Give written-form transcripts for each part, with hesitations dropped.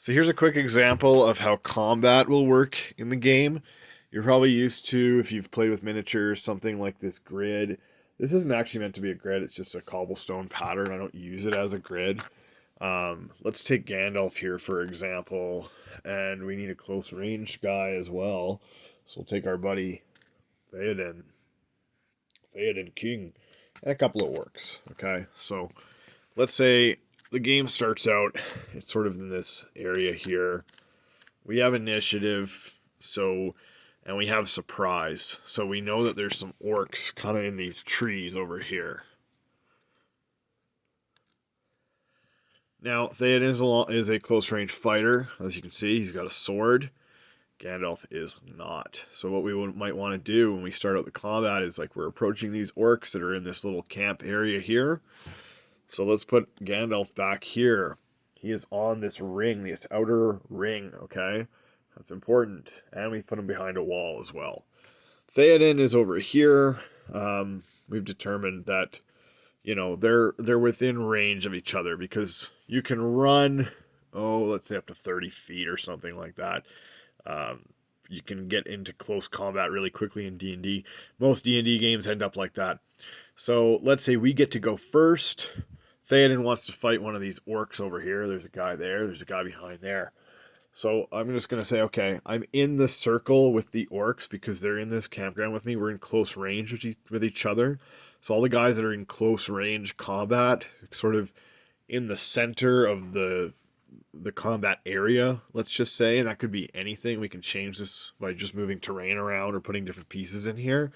So here's a quick example of how combat will work in the game. You're probably used to, if you've played with miniatures, something like this grid. This isn't actually meant to be a grid, it's just a cobblestone pattern. I don't use it as a grid. Let's take Gandalf here, for example, and we need a close range guy as well. So we'll take our buddy Theoden, Theoden King, and a couple of orcs. Okay, so let's say the game starts out, it's sort of in this area here. We have initiative, and we have surprise. So we know that there's some orcs kind of in these trees over here. Now, Theoden is a close range fighter. As you can see, he's got a sword. Gandalf is not. So what we might want to do when we start out the combat is like we're approaching these orcs that are in this little camp area here. So let's put Gandalf back here. He is on this ring, this outer ring, okay? That's important. And we put him behind a wall as well. Theoden is over here. We've determined that, they're within range of each other because you can run, let's say up to 30 feet or something like that. You can get into close combat really quickly in D&D. Most D&D games end up like that. So let's say we get to go first. Theoden wants to fight one of these orcs over here. There's a guy there. There's a guy behind there. So I'm just going to say, okay, I'm in the circle with the orcs because they're in this campground with me. We're in close range with each other. So all the guys that are in close range combat, sort of in the center of the combat area, let's just say, and that could be anything. We can change this by just moving terrain around or putting different pieces in here.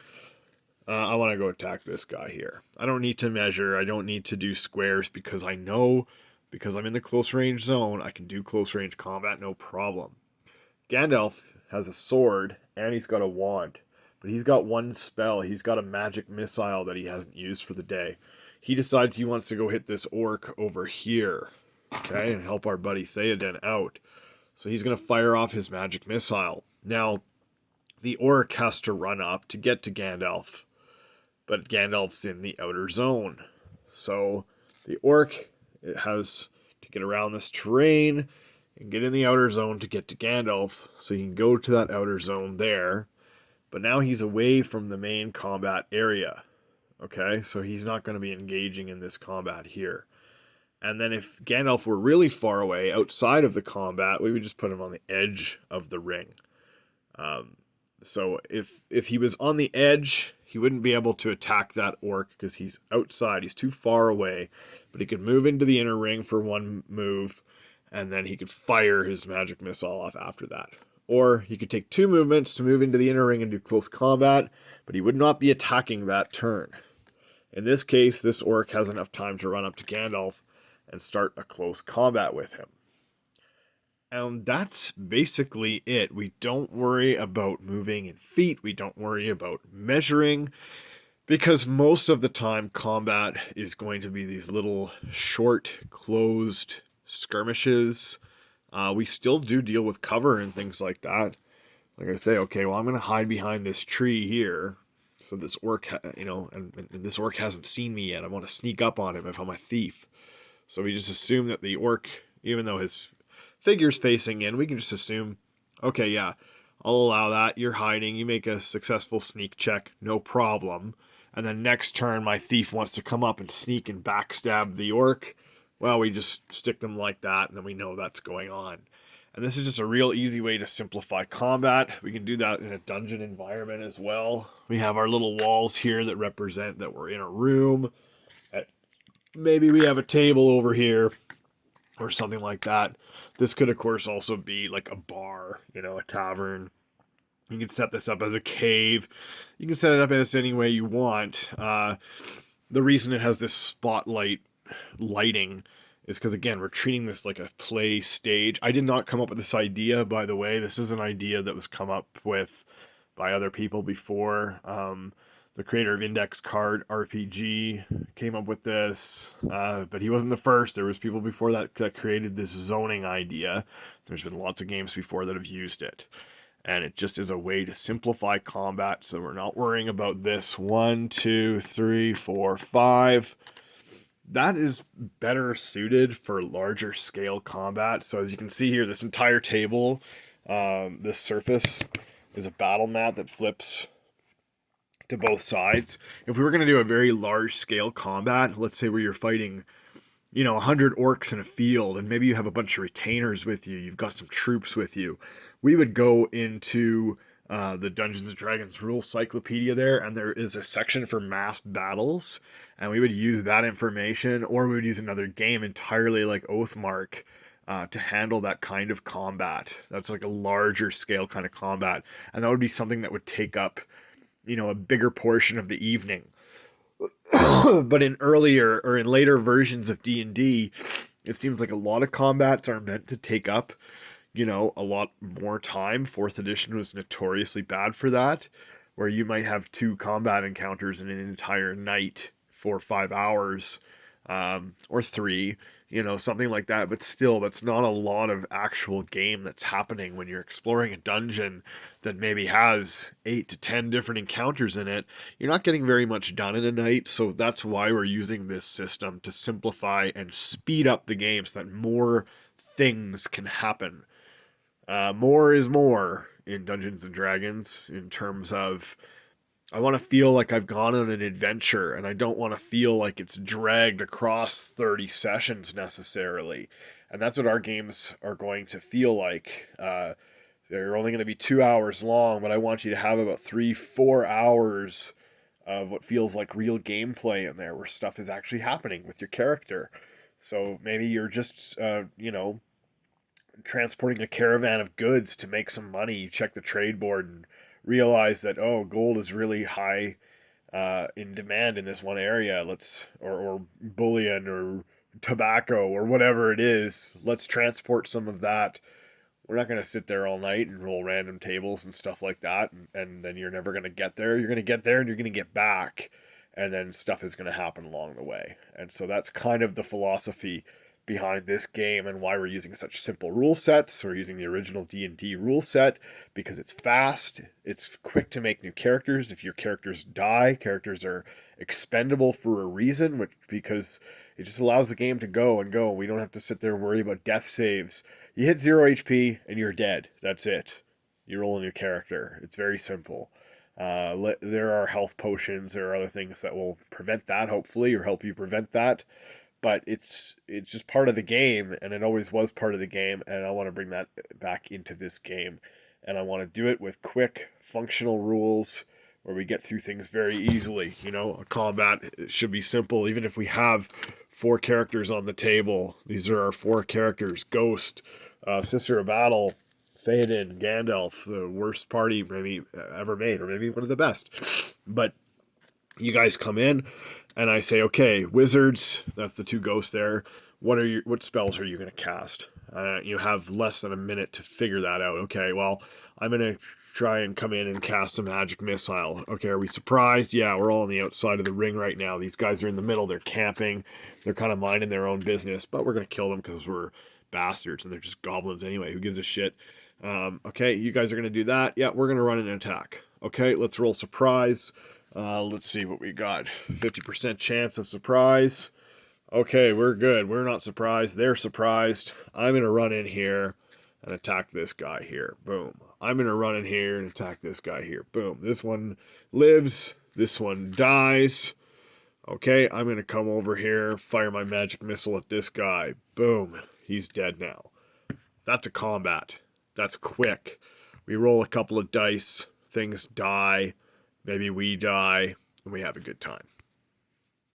I want to go attack this guy here. I don't need to measure. I don't need to do squares because I know, because I'm in the close range zone, I can do close range combat no problem. Gandalf has a sword and he's got a wand, but he's got one spell. He's got a magic missile that he hasn't used for the day. He decides he wants to go hit this orc over here, okay, and help our buddy Theoden out. So he's going to fire off his magic missile. Now, the orc has to run up to get to Gandalf, but Gandalf's in the outer zone. So the orc has to get around this terrain and get in the outer zone to get to Gandalf, so he can go to that outer zone there. But now he's away from the main combat area. Okay, so he's not going to be engaging in this combat here. And then if Gandalf were really far away outside of the combat, we would just put him on the edge of the ring. So if he was on the edge, he wouldn't be able to attack that orc because he's outside. He's too far away. But he could move into the inner ring for one move, and then he could fire his magic missile off after that. Or he could take two movements to move into the inner ring and do close combat, but he would not be attacking that turn. In this case, this orc has enough time to run up to Gandalf and start a close combat with him. And that's basically it. We don't worry about moving in feet. We don't worry about measuring because most of the time combat is going to be these little short, closed skirmishes. We still do deal with cover and things like that. Like I say, okay, well, I'm going to hide behind this tree here. So this orc, and this orc hasn't seen me yet. I want to sneak up on him if I'm a thief. So we just assume that the orc, even though his figure's facing in, we can just assume, okay, yeah, I'll allow that. You're hiding. You make a successful sneak check, no problem. And then next turn, my thief wants to come up and sneak and backstab the orc. Well, we just stick them like that, and then we know that's going on. And this is just a real easy way to simplify combat. We can do that in a dungeon environment as well. We have our little walls here that represent that we're in a room. Maybe we have a table over here or something like that. This could, of course, also be like a bar, a tavern. You can set this up as a cave. You can set it up as any way you want. The reason it has this spotlight lighting is because, again, we're treating this like a play stage. I did not come up with this idea, by the way. This is an idea that was come up with by other people before. The creator of Index Card RPG came up with this, but he wasn't the first. There was people before that created this zoning idea. There's been lots of games before that have used it. And it just is a way to simplify combat so we're not worrying about this 1, 2, 3, 4, 5. that is better suited for larger scale combat. So as you can see here, this entire table, this surface is a battle mat that flips to both sides. If we were going to do a very large scale combat, let's say where you're fighting, 100 orcs in a field, and maybe you have a bunch of retainers with you, you've got some troops with you, we would go into the Dungeons and Dragons rule cyclopedia there, and there is a section for mass battles, and we would use that information, or we would use another game entirely like Oathmark to handle that kind of combat. That's like a larger scale kind of combat, and that would be something that would take up, a bigger portion of the evening. But in earlier or in later versions of D&D, it seems like a lot of combats are meant to take up, a lot more time. 4th edition was notoriously bad for that, where you might have 2 combat encounters in an entire night for 5 hours, or 3, something like that. But still, that's not a lot of actual game that's happening when you're exploring a dungeon that maybe has 8 to 10 different encounters in it. You're not getting very much done in a night, so that's why we're using this system to simplify and speed up the game so that more things can happen. More is more in Dungeons and Dragons in terms of I want to feel like I've gone on an adventure, and I don't want to feel like it's dragged across 30 sessions necessarily. And that's what our games are going to feel like. They're only going to be 2 hours long, but I want you to have about 3-4 hours of what feels like real gameplay in there, where stuff is actually happening with your character. So maybe you're just, transporting a caravan of goods to make some money. You check the trade board and realize that, oh, gold is really high in demand in this one area. Or bullion or tobacco or whatever it is. Let's transport some of that. We're not going to sit there all night and roll random tables and stuff like that, and then you're never going to get there. You're going to get there and you're going to get back, and then stuff is going to happen along the way. And so that's kind of the philosophy behind this game and why we're using such simple rule sets. We're using the original D&D rule set because it's fast, it's quick to make new characters. If your characters die, characters are expendable for a reason, because it just allows the game to go and go. We don't have to sit there and worry about death saves. You hit 0 HP and you're dead. That's it. You roll a new character. It's very simple. There are health potions, there are other things that will prevent that, hopefully, or help you prevent that. But it's just part of the game, and it always was part of the game, and I want to bring that back into this game. And I want to do it with quick, functional rules where we get through things very easily. A combat should be simple. Even if we have 4 characters on the table, these are our 4 characters. Ghost, Sister of Battle, Theoden, Gandalf, the worst party maybe ever made, or maybe one of the best. But you guys come in, and I say, okay, wizards, that's the 2 ghosts there. What spells are you going to cast? You have less than a minute to figure that out. Okay, well, I'm going to try and come in and cast a magic missile. Okay, are we surprised? Yeah, we're all on the outside of the ring right now. These guys are in the middle. They're camping. They're kind of minding their own business, but we're going to kill them because we're bastards, and they're just goblins anyway. Who gives a shit? Okay, you guys are going to do that. Yeah, we're going to run an attack. Okay, let's roll surprise. Let's see what we got. 50% chance of surprise. Okay, we're good. We're not surprised. They're surprised. I'm going to run in here and attack this guy here. Boom. I'm going to run in here and attack this guy here. Boom. This one lives. This one dies. Okay, I'm going to come over here, fire my magic missile at this guy. Boom. He's dead now. That's a combat. That's quick. We roll a couple of dice. Things die. Maybe we die. And we have a good time.